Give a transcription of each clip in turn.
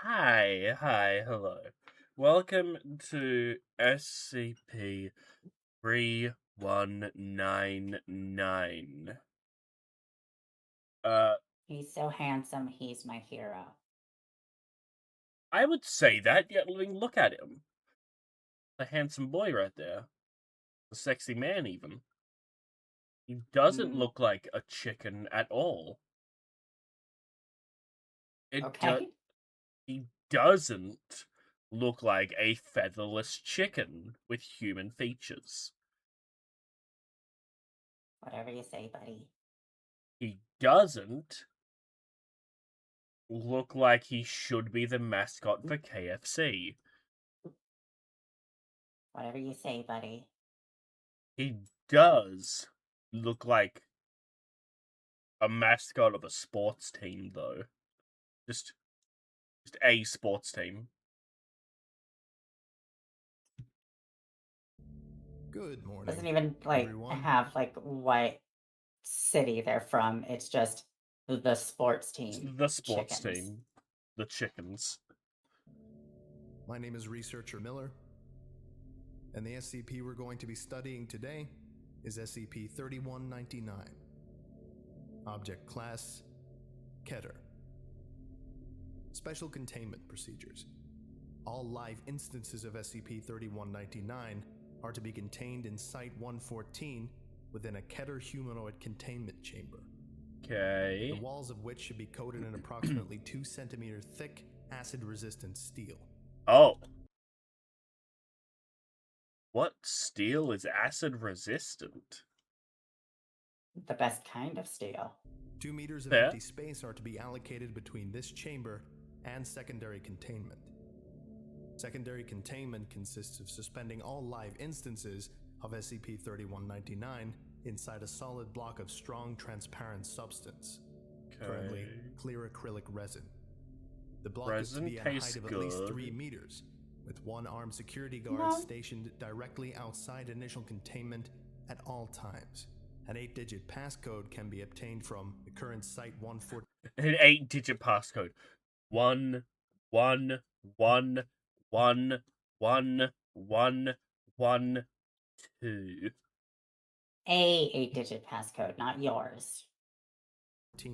Hello. Welcome to SCP-3199. Uh, He's so handsome, he's my hero. I would say that, yet look at him. A handsome boy right there. A sexy man, even. He doesn't Mm, look like a chicken at all. It do- okay, he doesn't look like a featherless chicken with human features. whatever you say, buddy. He doesn't look like he should be the mascot for KFC. Whatever you say, buddy. He does look like a mascot of a sports team, though. Just, just a sports team. Good Doesn't morning, even everyone. have what city they're from. It's just the sports It's team the sports chickens. team, the chickens. My name is Researcher Miller, and the SCP we're going to be studying today is SCP-3199. Object Class: Keter. Special Containment Procedures. All live instances of SCP-3199 are to be contained in Site-114 within a Keter humanoid containment chamber. Okay. The walls of which should be coated in approximately 2 centimeter thick, acid-resistant steel. Oh. What steel is acid resistant? The best kind of steel. 2 meters of Fair. empty space are to be allocated between this chamber and secondary containment. Secondary containment consists of suspending all live instances of SCP-3199 inside a solid block of strong, transparent substance, currently clear acrylic resin. The block is to be at a height of at least 3 meters, with one armed security guard stationed directly outside initial containment at all times. An 8-digit passcode can be obtained from the current Site-114. An 8-digit passcode. 1, 1, 1, 1, 1, 1, 1, 2. A 8-digit passcode, not yours.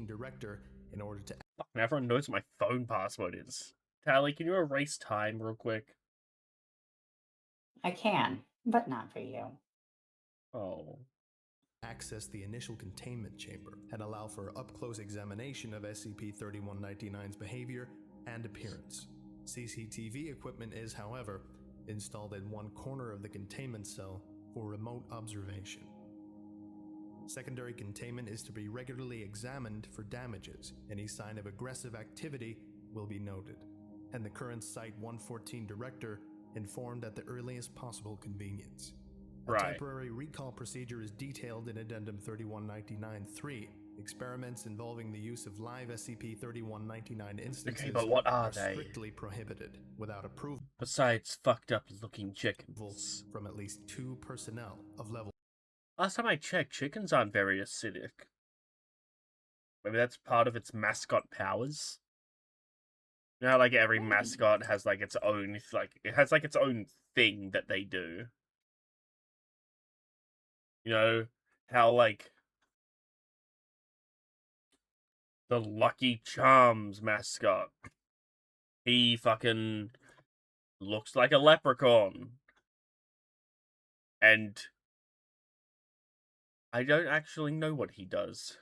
Director in order to. Everyone knows what my phone password is. Tally, can you erase time real quick? I can, but not for you. Oh. Access the initial containment chamber and allow for up-close examination of SCP-3199's behavior and appearance. CCTV equipment is, however, installed in one corner of the containment cell for remote observation. Secondary containment is to be regularly examined for damages. Any sign of aggressive activity will be noted, and the current Site-114 director informed at the earliest possible convenience. A temporary recall procedure is detailed in Addendum 3199-3. Experiments involving the use of live SCP-3199 instances Okay, but what are they? strictly prohibited without approval. Besides fucked up looking chickens. From at least 2 personnel of level. Last time I checked, chickens aren't very acidic. Maybe that's part of its mascot powers. You know how, like, every mascot has, like, its own, it has, like, its own thing that they do. You know, how, like, the Lucky Charms mascot, he fucking looks like a leprechaun. And I don't actually know what he does.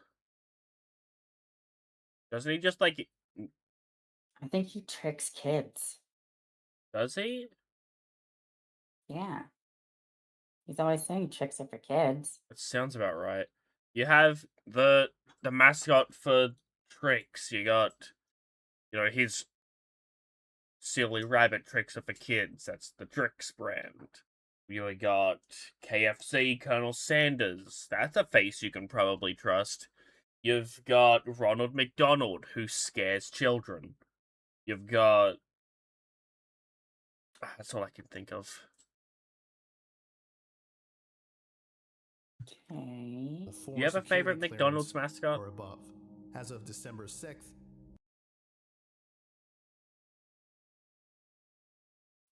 Doesn't he just, like... I think he tricks kids. Does he? Yeah. He's always saying tricks are for kids. That sounds about right. You have the mascot for tricks. You got, his silly rabbit tricks are for kids. That's the Tricks brand. You got KFC Colonel Sanders. That's a face you can probably trust. You've got Ronald McDonald, who scares children. You've got... That's all I can think of. Okay. You have a favorite McDonald's mascot? Or above. As of December 6th,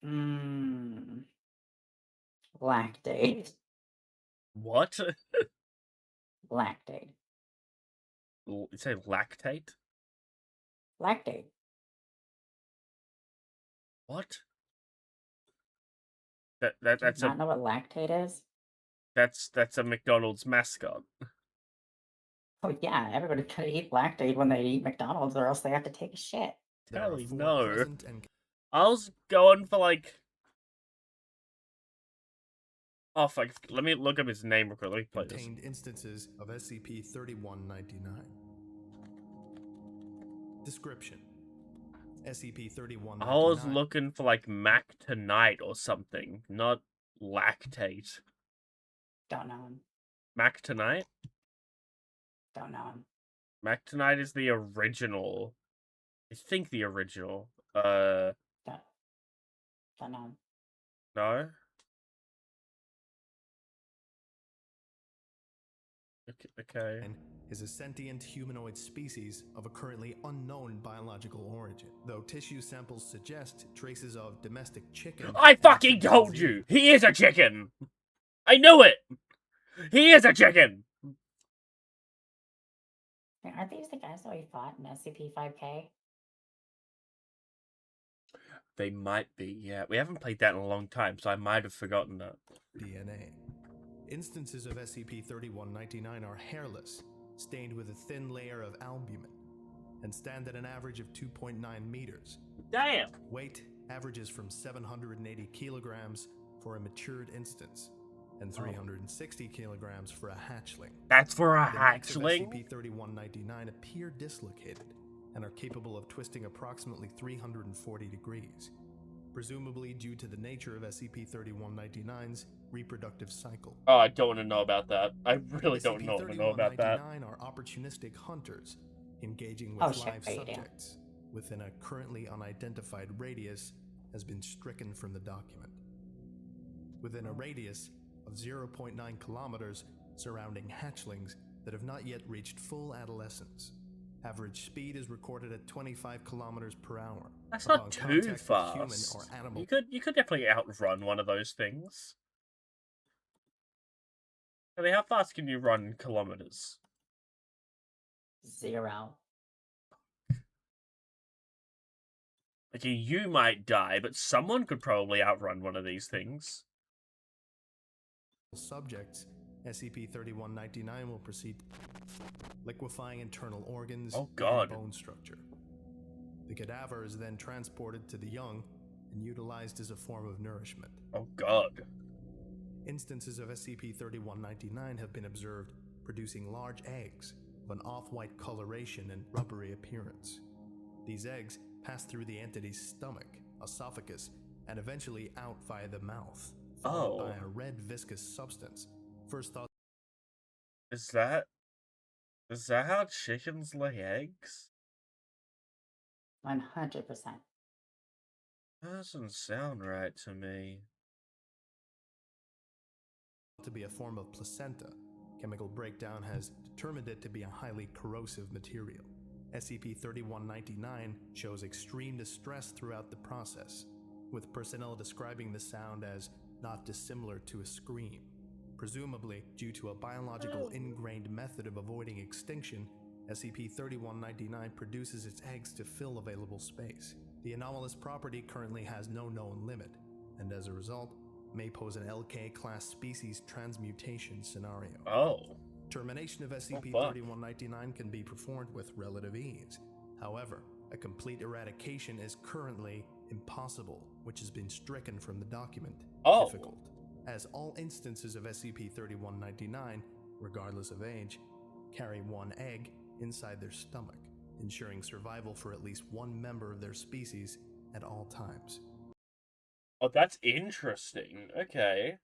Mmm. Lactate. What? Lactate. You say lactate? Lactate. What? Do you That's not know what lactate is? that's a McDonald's mascot. Oh yeah, everybody could eat lactate when they eat McDonald's, or else they have to take a shit. There are Totally 4 no. present and I was going for like. Oh fuck! Let me look up his name real quick. Let me play this. contained instances of SCP-3199. Description: SCP-3199 I was looking for like Mactonite or something, not lactate. Don't know him. Mactonite? Don't know him. Mactonite is the original. I think the original. Don't know him. No? Okay. is a sentient humanoid species of a currently unknown biological origin, though tissue samples suggest traces of domestic chicken. I fucking told you! He is a chicken! I knew it! He is a chicken! Aren't these the guys that we fought in SCP-5K? They might be, yeah. We haven't played that in a long time, so I might have forgotten that. DNA. Instances of SCP-3199 are hairless, stained with a thin layer of albumin, and stand at an average of 2.9 meters. Damn! Weight averages from 780 kilograms for a matured instance, and 360 kilograms for a hatchling. That's for a The necks of hatchling? SCP-3199 appear dislocated and are capable of twisting approximately 340 degrees, presumably due to the nature of SCP-3199's reproductive cycle. Oh, I don't want to know about that. I really don't want to know about that. SCP-3199 are opportunistic hunters engaging Oh, with shit, live right, yeah. subjects within a currently unidentified radius has been stricken from the document. Within a radius of 0.9 kilometers surrounding hatchlings that have not yet reached full adolescence. Average speed is recorded at 25 kilometers per hour. That's upon not too contact with human fast. or animal. You could definitely outrun one of those things. I mean, how fast can you run in kilometers? 0. Okay, you might die, but someone could probably outrun one of these things. Subjects, SCP-3199 will proceed liquefying internal organs Oh, God. and bone structure. The cadaver is then transported to the young and utilized as a form of nourishment. Oh god. Instances of SCP-3199 have been observed producing large eggs of an off-white coloration and rubbery appearance. These eggs pass through the entity's stomach, esophagus, and eventually out via the mouth, followed by a red viscous substance. First thought Is that how chickens lay eggs? 100%. That doesn't sound right to me. to be a form of placenta. Chemical breakdown has determined it to be a highly corrosive material. SCP-3199 shows extreme distress throughout the process, with personnel describing the sound as not dissimilar to a scream. Presumably, due to a biological ingrained method of avoiding extinction, SCP-3199 produces its eggs to fill available space. The anomalous property currently has no known limit, and as a result, may pose an LK-class species transmutation scenario. Oh. Termination of SCP-3199 can be performed with relative ease. However, a complete eradication is currently impossible, which has been stricken from the document. Oh. Difficult, as all instances of SCP-3199, regardless of age, carry one egg inside their stomach, ensuring survival for at least one member of their species at all times. Oh, that's interesting. Okay.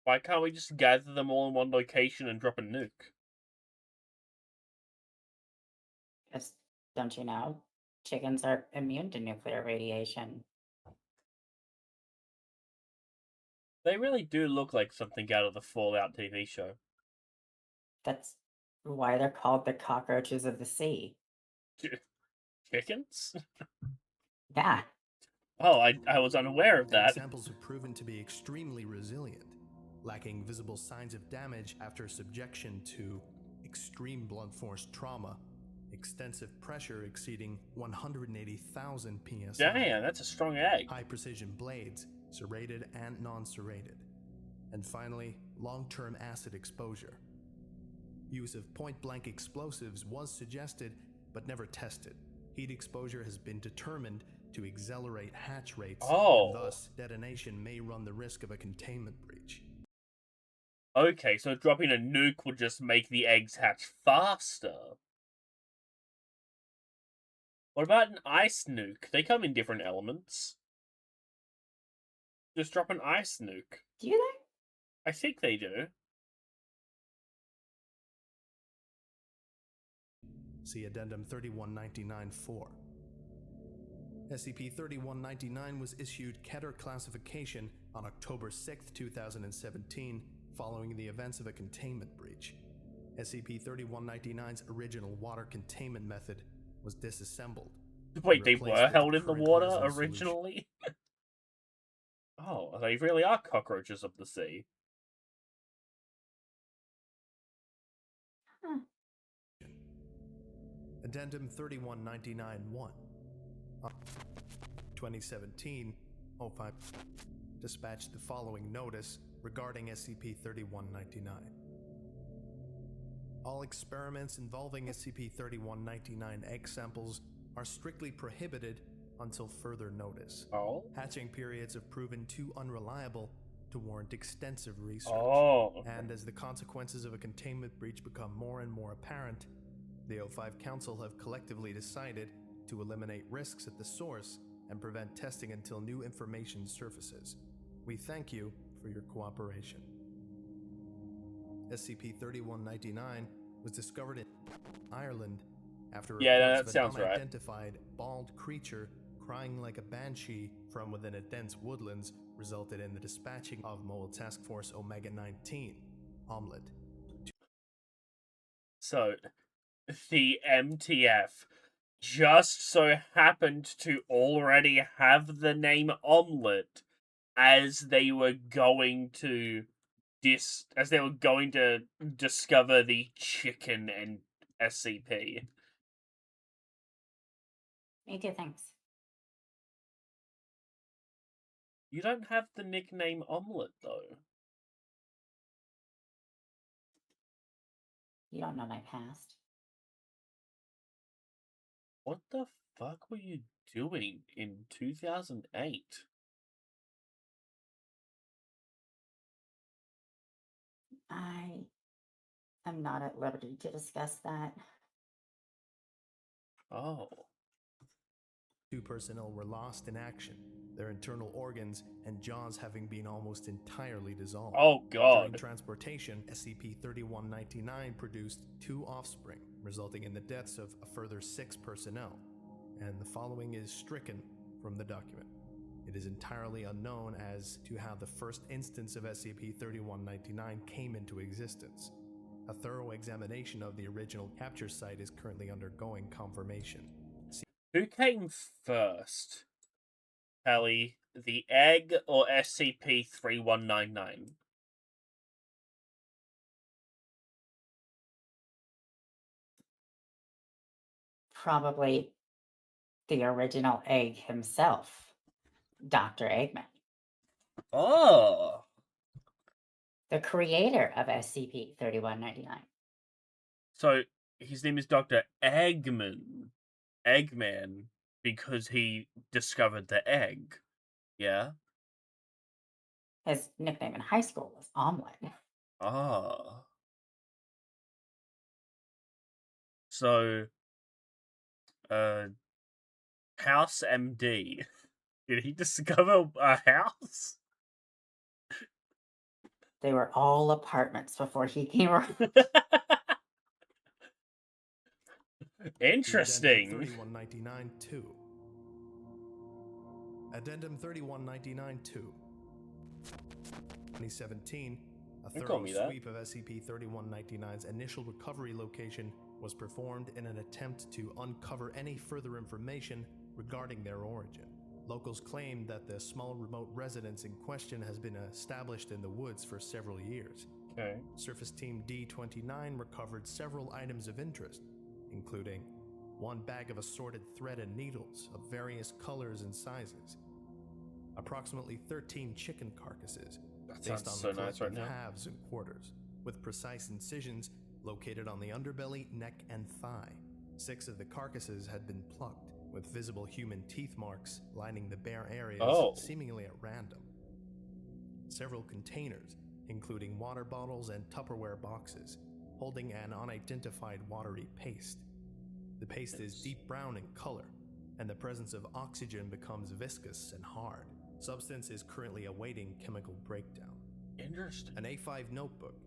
Why can't we just gather them all in one location and drop a nuke? Because, don't you know, chickens are immune to nuclear radiation. They really do look like something out of the Fallout TV show. That's why they're called the cockroaches of the sea. Chickens? Yeah. Oh, I was unaware of Egg that. samples have proven to be extremely resilient, lacking visible signs of damage after subjection to extreme blunt force trauma, extensive pressure exceeding 180,000 psi, Damn, that's a strong egg. high precision blades, serrated and non-serrated, and finally, long-term acid exposure. Use of point-blank explosives was suggested, but never tested. Heat exposure has been determined to accelerate hatch rates, Oh. and thus detonation may run the risk of a containment breach. Okay, so dropping a nuke would just make the eggs hatch faster. What about an ice nuke? They come in different elements. Just drop an ice nuke. Do you I think they do. See Addendum 3199-4. SCP-3199 was issued Keter classification on October 6, 2017, following the events of a containment breach. SCP-3199's original water containment method was disassembled. Wait, they replaced were with held in the current water resin solution. originally? Oh, they really are cockroaches of the sea. Huh. Addendum 3199-1. 2017, 05 dispatched the following notice regarding SCP-3199. All experiments involving SCP-3199 egg samples are strictly prohibited until further notice. Oh? Hatching periods have proven too unreliable to warrant extensive research. Oh. And as the consequences of a containment breach become more and more apparent, the O5 Council have collectively decided to eliminate risks at the source and prevent testing until new information surfaces. We thank you for your cooperation. SCP-3199 was discovered in Ireland after Yeah, reports that of an sounds right. unidentified bald creature crying like a banshee from within a dense woodlands resulted in the dispatching of Mobile Task Force Omega-19, Omelette. So, the MTF just so happened to already have the name Omelette as they were going to discover the chicken and SCP. Me too, thanks. You don't have the nickname Omelette though. You don't know my past. What the fuck were you doing in 2008? I am not at liberty to discuss that. Oh. 2 personnel were lost in action, their internal organs and jaws having been almost entirely dissolved. Oh During god. transportation, SCP-3199 produced 2 offspring, resulting in the deaths of a further 6 personnel, and the following is stricken from the document. It is entirely unknown as to how the first instance of SCP-3199 came into existence. A thorough examination of the original capture site is currently undergoing confirmation. Who came first? Kelly, the egg or SCP-3199? Probably the original egg himself, Dr. Eggman, Oh. the creator of SCP-3199. So his name is Dr. Eggman. Eggman because he discovered the egg. Yeah? His nickname in high school was Omelette. Ah. So House MD. Did he discover a house? They were all apartments before he came around. Interesting. Addendum 3199-2. Addendum 3199-2. 2017, a You call thorough me that. sweep of SCP-3199's initial recovery location was performed in an attempt to uncover any further information regarding their origin. Locals claim that the small remote residence in question has been established in the woods for several years. Okay. Surface Team D29 recovered several items of interest, including one bag of assorted thread and needles of various colors and sizes, approximately 13 chicken carcasses That based sounds on so the nice right collective now. halves and quarters, with precise incisions located on the underbelly, neck, and thigh. 6 of the carcasses had been plucked, with visible human teeth marks lining the bare areas Oh. seemingly at random. Several containers, including water bottles and Tupperware boxes, holding an unidentified watery paste. The paste is deep brown in color, and the presence of oxygen becomes viscous and hard. Substance is currently awaiting chemical breakdown. Interesting. An A5 notebook,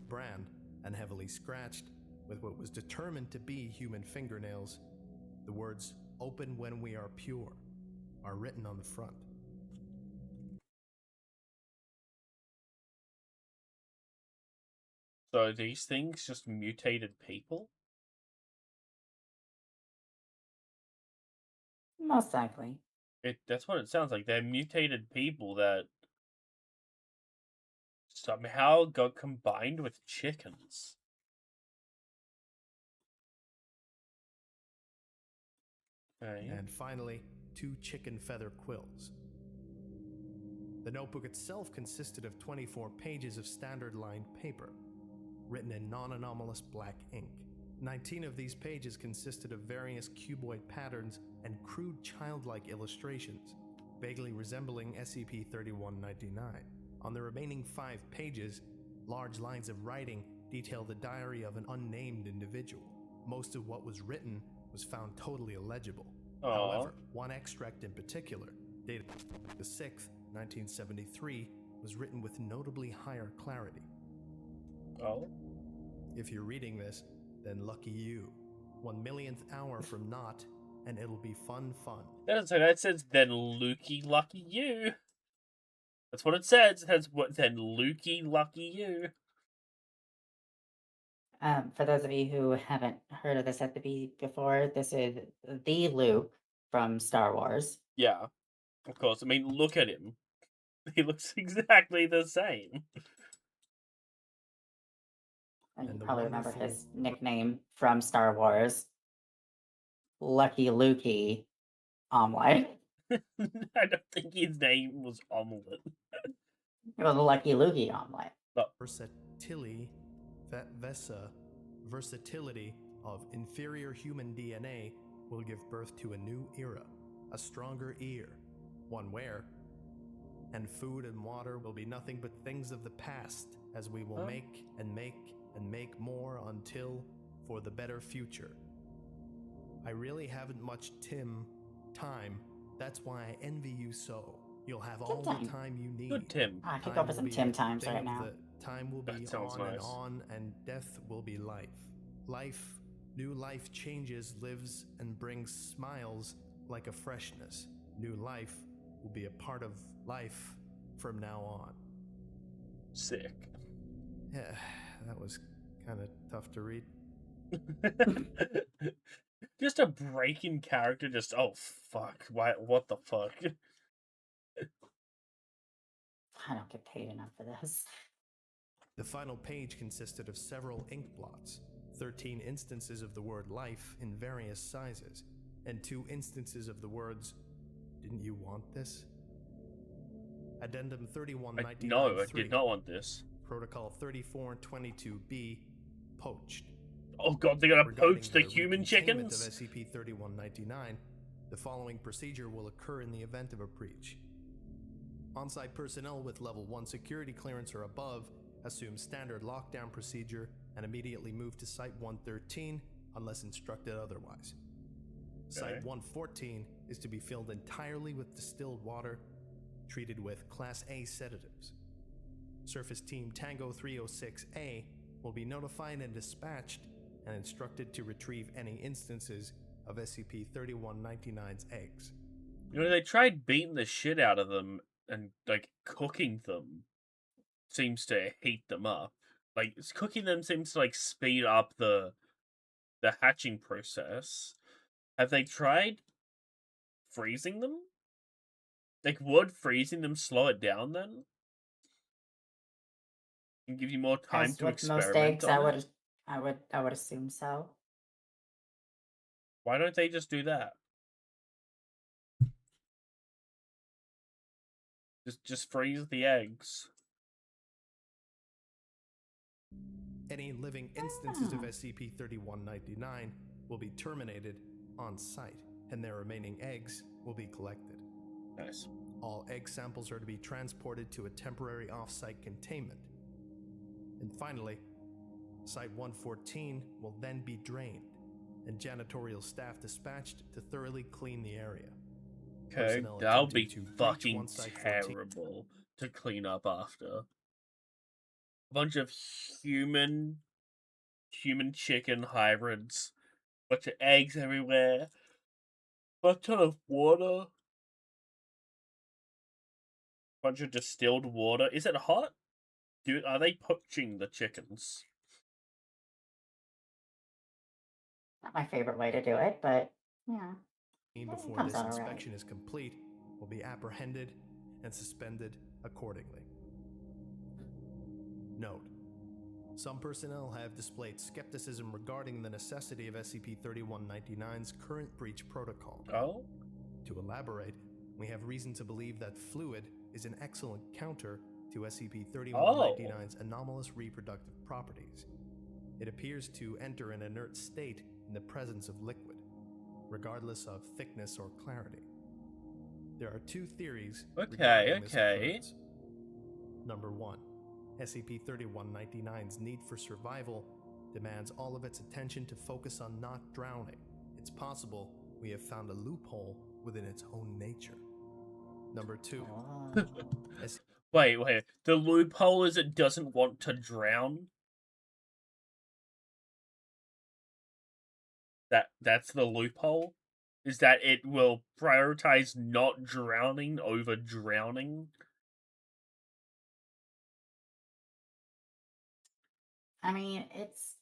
brand, and heavily scratched, with what was determined to be human fingernails. The words, "Open when we are pure," are written on the front. So are these things just mutated people? Most likely. That's what it sounds like. They're mutated people that somehow got combined with chickens. Okay. And finally, 2 chicken feather quills. The notebook itself consisted of 24 pages of standard lined paper, written in non-anomalous black ink. 19 of these pages consisted of various cuboid patterns and crude childlike illustrations, vaguely resembling SCP-3199. On the remaining 5 pages, large lines of writing detail the diary of an unnamed individual. Most of what was written was found totally illegible. Aww. However, one extract in particular, dated the 6th, 1973, was written with notably higher clarity. Oh. If you're reading this, then lucky you. 1 millionth hour from not, and it'll be fun. That says then Lukey lucky you. That's what it says. That's what then Lukey lucky you. For those of you who haven't heard of this before, this is the Luke from Star Wars. Yeah, of course. I mean, look at him. He looks exactly the same. And you And the probably remember wonderful- his nickname from Star Wars, Lucky Lukey Omelette. I don't think his name was Omelette. It was a Lucky Lukey Omelette. Versatility of inferior human DNA will give birth to a new era, a stronger ear, one where, and food and water will be nothing but things of the past, as we will make and make and make more until, for the better future. I really haven't much time. That's why I envy you so. You'll have all the time you need. Good Tim. I could Time go for will some be Tim a times thing right of now. Time will be That sounds on and nice. on, and death will be life. Life, new life changes, lives, and brings smiles like a freshness. New life will be a part of life from now on. Sick. Yeah, that was kind of tough to read. Just a break in character, just, oh fuck, what the fuck? I don't get paid enough for this. The final page consisted of several ink blots, 13 instances of the word life in various sizes, and 2 instances of the words, "Didn't you want this?" Addendum 3199. No, I did not want this. Protocol 3422B, poached. Oh god, they're gonna Regarding poach the human recontainment chickens? of SCP-3199, the following procedure will occur in the event of a breach. On-site personnel with level 1 security clearance or above assume standard lockdown procedure and immediately move to Site 113 unless instructed otherwise. Site 114 is to be filled entirely with distilled water treated with Class A sedatives. Surface Team Tango 306A will be notified and dispatched and instructed to retrieve any instances of SCP-3199's eggs. You know, they tried beating the shit out of them and, like, cooking them seems to heat them up. Like, cooking them seems to, like, speed up the hatching process. Have they tried freezing them? Like, would freezing them slow it down then? And give you more time As to with most experiment eggs, on it? I would assume so. Why don't they just do that? Just freeze the eggs. Any living instances of Ah. SCP-3199 will be terminated on site, and their remaining eggs will be collected. Nice. All egg samples are to be transported to a temporary off-site containment. And finally, Site-114 will then be drained, and janitorial staff dispatched to thoroughly clean the area. Okay, Personnel that'll be attempting to breach fucking one Site-14 terrible to clean up after. A bunch of human chicken hybrids, bunch of eggs everywhere, bunch of water, bunch of distilled water. Is it hot? Are they poaching the chickens? Not my favorite way to do it, but yeah. before comes this out all right. inspection is complete will be apprehended and suspended accordingly. Note: some personnel have displayed skepticism regarding the necessity of SCP-3199's current breach protocol. Oh? To elaborate, we have reason to believe that fluid is an excellent counter to SCP-3199's anomalous reproductive properties. It appears to enter an inert state in the presence of liquid, regardless of thickness or clarity. There are two theories regarding this occurrence. Number 1, SCP-3199's need for survival demands all of its attention to focus on not drowning. It's possible we have found a loophole within its own nature. Number 2, Oh. Wait. The loophole is it doesn't want to drown? That's the loophole? Is that it will prioritize not drowning over drowning? I mean, it's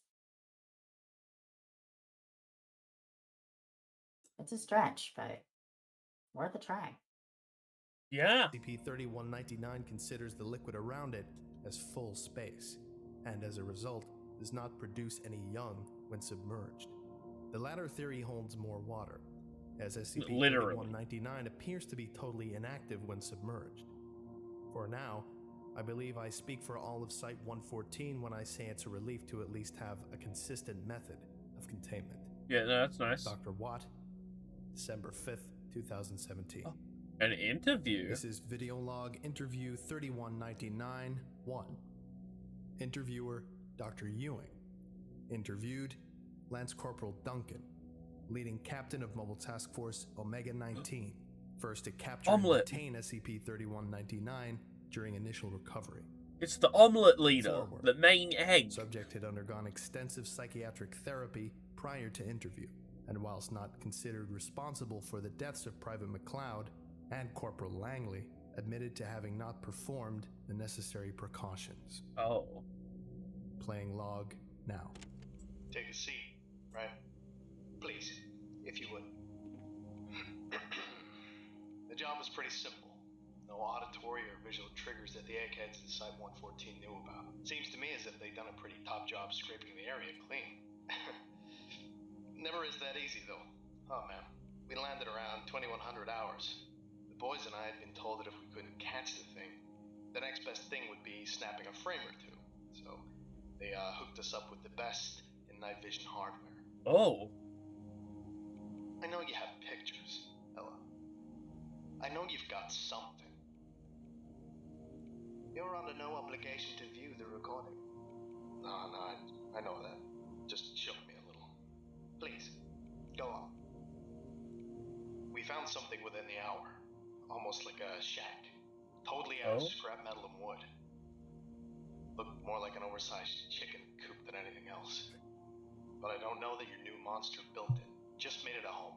a stretch, but worth a try. Yeah. SCP-3199 considers the liquid around it as full space, and as a result, does not produce any young when submerged. The latter theory holds more water, as SCP-3199 appears to be totally inactive when submerged. For now, I believe I speak for all of Site-114 when I say it's a relief to at least have a consistent method of containment. Yeah, that's nice. Dr. Watt, December 5th, 2017. Oh, an interview? This is video log interview 3199-1. Interviewer, Dr. Ewing. Interviewed, Lance Corporal Duncan, leading captain of Mobile Task Force Omega-19, first to capture and retain SCP-3199 during initial recovery. It's the omelet leader, the main egg. Subject had undergone extensive psychiatric therapy prior to interview, and whilst not considered responsible for the deaths of Private McLeod and Corporal Langley, admitted to having not performed the necessary precautions. Oh. Playing log now. Take a seat, right? Please, if you would. The job was pretty simple. No auditory or visual triggers that the eggheads in Site-114 knew about. Seems to me as if they'd done a pretty top job scraping the area clean. Never is that easy, though. Oh, man. We landed around 2100 hours. The boys and I had been told that if we couldn't catch the thing, the next best thing would be snapping a frame or two. So they hooked us up with the best in night vision hardware. Oh. I know you have pictures, Ella. I know you've got something. You're under no obligation to view the recording. No, I know that. Just show me a little. Please, go on. We found something within the hour. Almost like a shack. Totally out of scrap metal and wood. Looked more like an oversized chicken coop than anything else. But I don't know that your new monster built it. Just made it a home.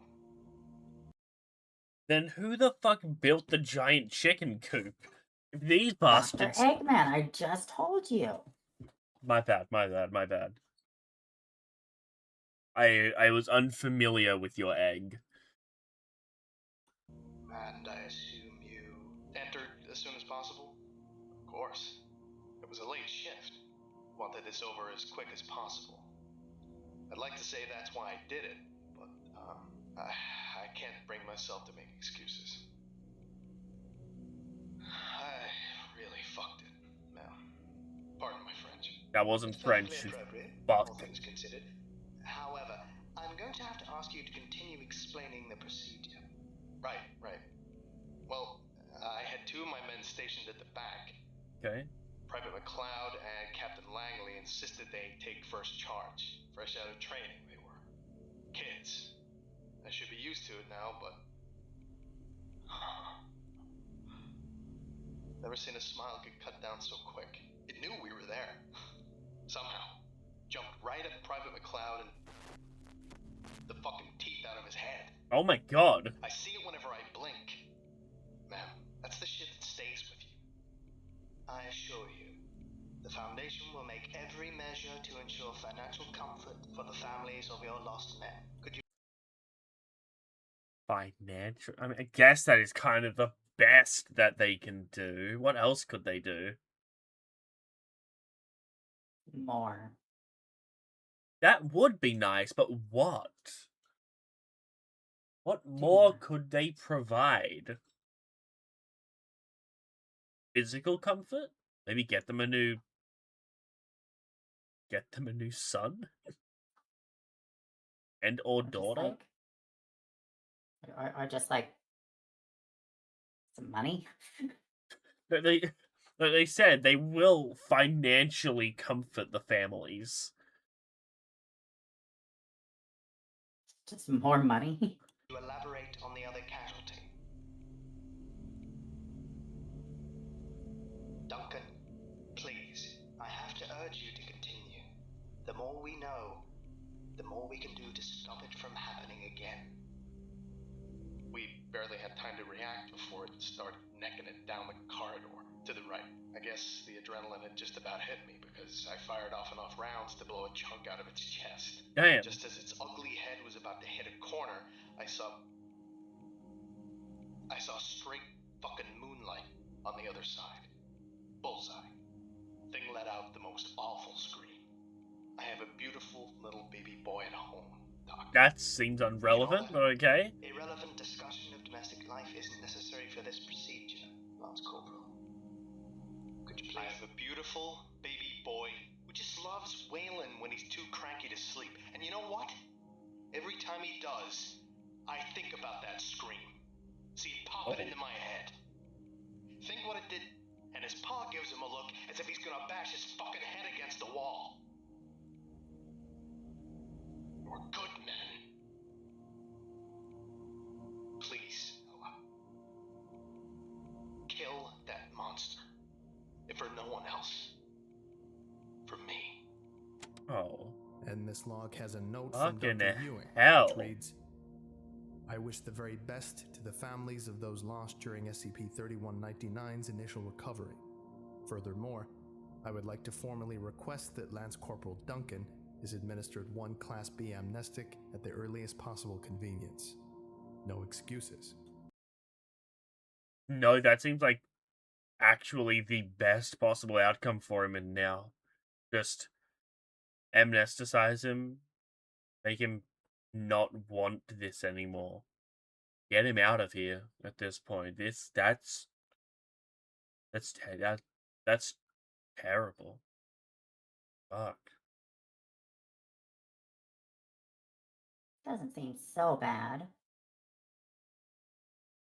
Then who the fuck built the giant chicken coop? If these bastards... Dr. Eggman, I just told you. My bad. I was unfamiliar with your egg. And I assume you enter as soon as possible? Of course. It was a late shift. Wanted this over as quick as possible. I'd like to say that's why I did it, but I can't bring myself to make excuses. I really fucked it, ma'am. Pardon my French. That wasn't It's perfectly French, you appropriate, all fuck. things considered. However, I'm going to have to ask you to continue explaining the procedure. Right. Well, I had two of my men stationed at the back. Okay. Private McLeod and Captain Langley insisted they take first charge. Fresh out of training, they were. Kids. I should be used to it now, but... Never seen a smile get cut down so quick. It knew we were there. Somehow. Jumped right at Private McLeod and... the fucking teeth out of his head. Oh my god. I see it whenever I blink. Ma'am, that's the shit that stays with you. I assure you, the Foundation will make every measure to ensure financial comfort for the families of your lost men. Could you... Financial. I mean, I guess that is kind of the best that they can do. What else could they do? More. That would be nice, but what? What more more. could they provide? Physical comfort? Maybe get them a new son? And or Just daughter? like, or just like some money. But they said they will financially comfort the families. Just more money. You elaborate on the other casualty. Duncan, please, I have to urge you to continue. The more we know, the more we can do to stop it from happening again. We barely had time to react before it started necking it down the corridor to the right. I guess the adrenaline had just about hit me because I fired off enough rounds to blow a chunk out of its chest. Damn. Just as its ugly head was about to hit a corner, I saw straight fucking moonlight on the other side. Bullseye. Thing let out the most awful scream. I have a beautiful little baby boy at home, Doc. That seems irrelevant, but okay. Irrelevant discussion of domestic life isn't necessary for this procedure, Lance Corporal. Could you please... I have a beautiful baby boy who just loves wailing when he's too cranky to sleep. And you know what? Every time he does, I think about that scream. See it pop it into my head. Think what it did, and his paw gives him a look as if he's gonna bash his fucking head against the wall. We're good men. Please, Ella. Kill that monster. If for no one else. For me. Oh. And this log has a note from Fucking Dr. Ewing, hell. which reads, I wish the very best to the families of those lost during SCP-3199's initial recovery. Furthermore, I would like to formally request that Lance Corporal Duncan is administered one Class B amnestic at the earliest possible convenience. No excuses. No, that seems like actually the best possible outcome for him, and now just amnesticize him, make him not want this anymore. Get him out of here at this point. That's terrible. Fuck. Doesn't seem so bad.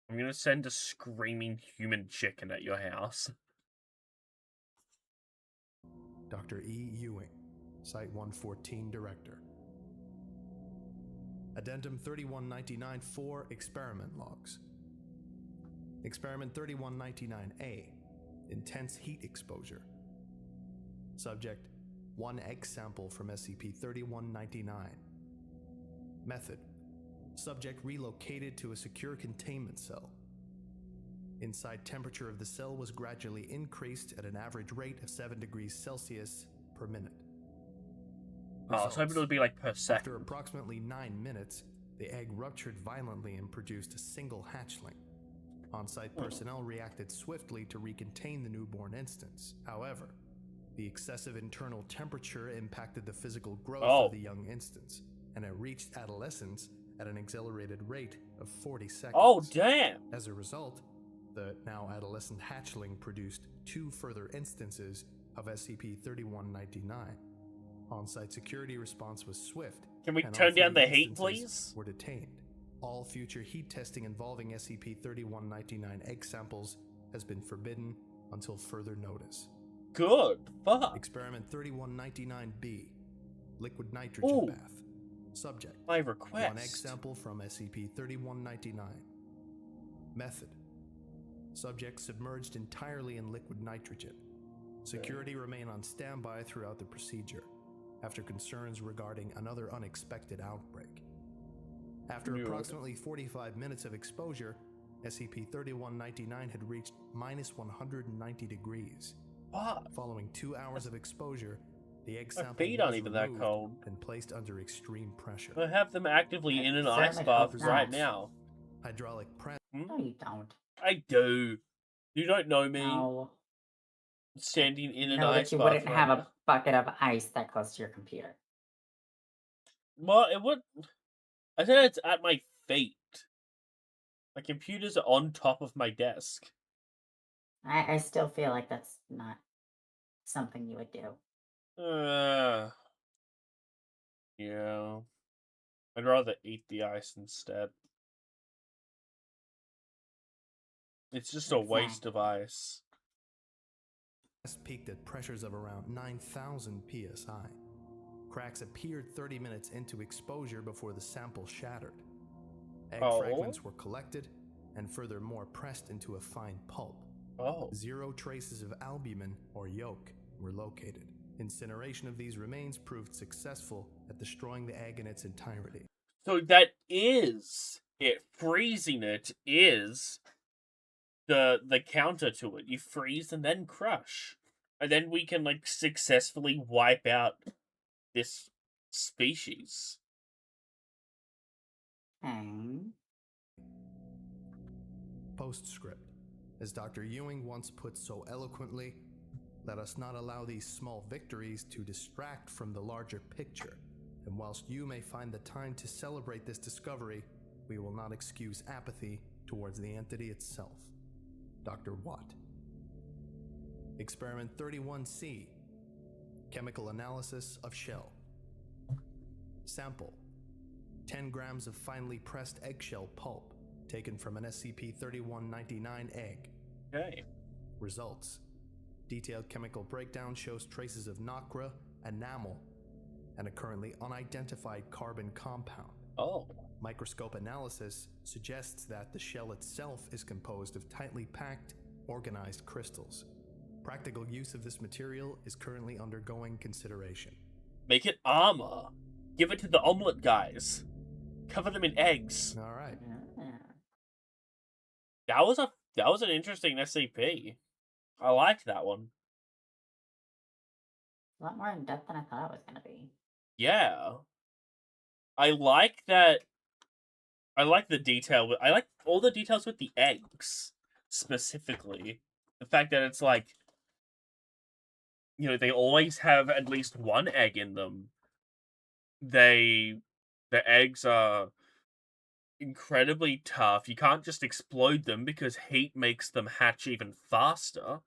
I'm gonna send a screaming human chicken at your house. Dr. E. Ewing, Site 114 Director. Addendum 3199-4 Experiment Logs. Experiment 3199-A, Intense Heat Exposure. Subject, 1 egg sample from SCP-3199. Method, subject relocated to a secure containment cell. Inside temperature of the cell was gradually increased at an average rate of 7 degrees Celsius per minute. Oh, I was hoping it would be like per second. After approximately 9 minutes, the egg ruptured violently and produced a single hatchling. On-site personnel reacted swiftly to recontain the newborn instance. However, the excessive internal temperature impacted the physical growth of the young instance, and it reached adolescence at an accelerated rate of 40 seconds. Oh, damn! As a result, the now adolescent hatchling produced 2 further instances of SCP-3199. On-site security response was swift. Can we and turn all down 3 the heat, instances please? were detained. All future heat testing involving SCP-3199 egg samples has been forbidden until further notice. Good. Fuck. Experiment 3199-B. Liquid nitrogen bath. Subject. My request. 1 egg sample from SCP-3199. Method. Subject submerged entirely in liquid nitrogen. Security remain on standby throughout the procedure, after concerns regarding another unexpected outbreak. After approximately 45 minutes of exposure, SCP-3199 had reached -190 degrees. Fuck. Following 2 hours of exposure, the egg My sample feet aren't was even that removed cold. and placed under extreme pressure. I have them actively in an ice Certainly bath hope right not. now. Hydraulic press. No, you don't. I do. You don't know me. No. Standing in an No, ice that you bath wouldn't right have now. a bucket of ice that close to your computer. Well, it would. I said it's at my feet. My computer's on top of my desk. I still feel like that's not something you would do. Yeah. I'd rather eat the ice instead. It's just a waste of ice. Peaked at pressures of around 9,000 psi. Cracks appeared 30 minutes into exposure before the sample shattered. Egg fragments were collected and furthermore pressed into a fine pulp. 0 traces of albumin or yolk were located. Incineration of these remains proved successful at destroying the egg in its entirety. So that is it. Freezing it is the counter to it. You freeze and then crush. And then we can like successfully wipe out this species. Postscript. As Dr. Ewing once put so eloquently, let us not allow these small victories to distract from the larger picture. And whilst you may find the time to celebrate this discovery, we will not excuse apathy towards the entity itself. Dr. Watt. Experiment 31C. Chemical analysis of shell. Sample. 10 grams of finely pressed eggshell pulp, taken from an SCP-3199 egg. Okay. Results. Detailed chemical breakdown shows traces of nacre, enamel, and a currently unidentified carbon compound. Microscope analysis suggests that the shell itself is composed of tightly packed, organized crystals. Practical use of this material is currently undergoing consideration. Make it armor. Give it to the omelet guys. Cover them in eggs. All right. That was an interesting SCP. I liked that one. A lot more in depth than I thought it was gonna be. Yeah. I like that. I like the detail. I like all the details with the eggs, specifically. The fact that it's like, you know, they always have at least one egg in them. The eggs are incredibly tough. You can't just explode them because heat makes them hatch even faster.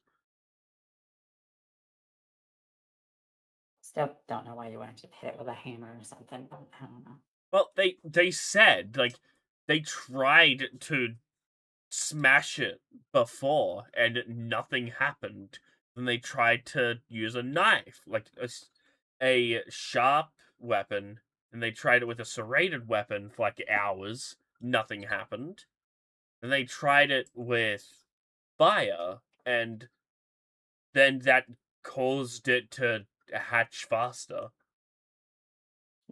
Still don't know why you wouldn't just hit it with a hammer or something. I don't know. Well, they said, like, they tried to smash it before and nothing happened. Then they tried to use a knife, like a sharp weapon, and they tried it with a serrated weapon for like hours. Nothing happened. Then they tried it with fire, and then that caused it to hatch faster.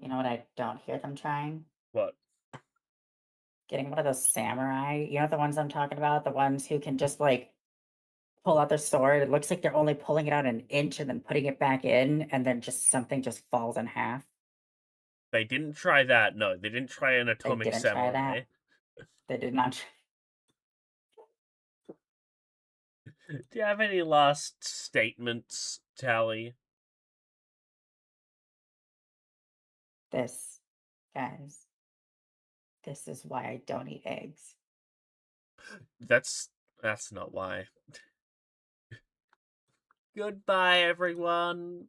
You know what I don't hear them trying? What? Getting one of those samurai. You know the ones I'm talking about? The ones who can just like pull out their sword. It looks like they're only pulling it out an inch and then putting it back in, and then just something just falls in half. They didn't try that. No, they didn't try an atomic didn't try samurai. that? They did not. Do you have any last statements, Tally? This, guys, this is why I don't eat eggs. That's not why. Goodbye, everyone.